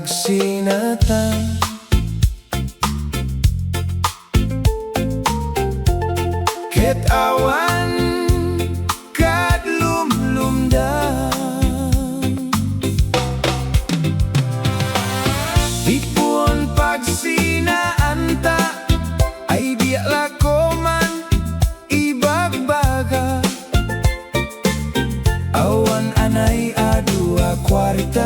pagsinatan. Ket awan kad lumlumdang, ipon pagsinaan ta ay biya lakoman ibagbaga. Awan anay adua kwarta,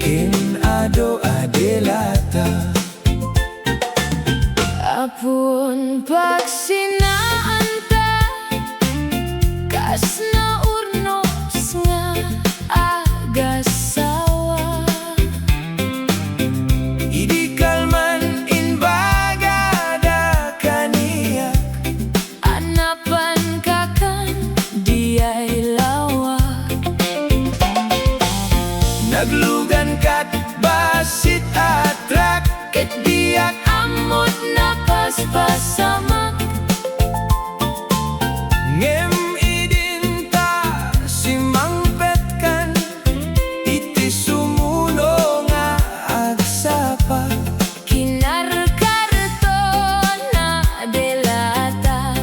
ken ado adelata. Apun pagsinaan ta kas na urnos nga agasawa. Idi kalman inbagada kaniyak, Anapan kakan diay lawak. naglugan kat basit atrak, Ket diak amot na paspasamak. ngem idin ta simangpetkan, iti sumuno nga agsapa. Kinarkarto na delata,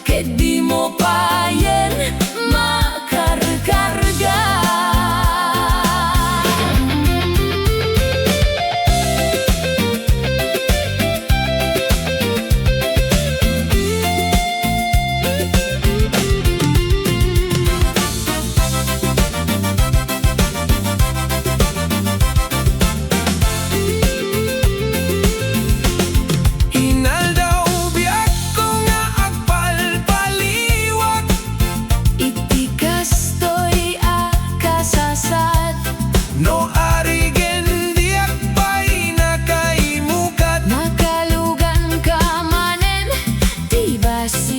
ket di mo payen makarkarga. Inaldaw biyak ko nga agpalpaliwat, Iti kastoy akasasad, no arigen diyak pa'y nakaimukat. makalugan ka manen, di basi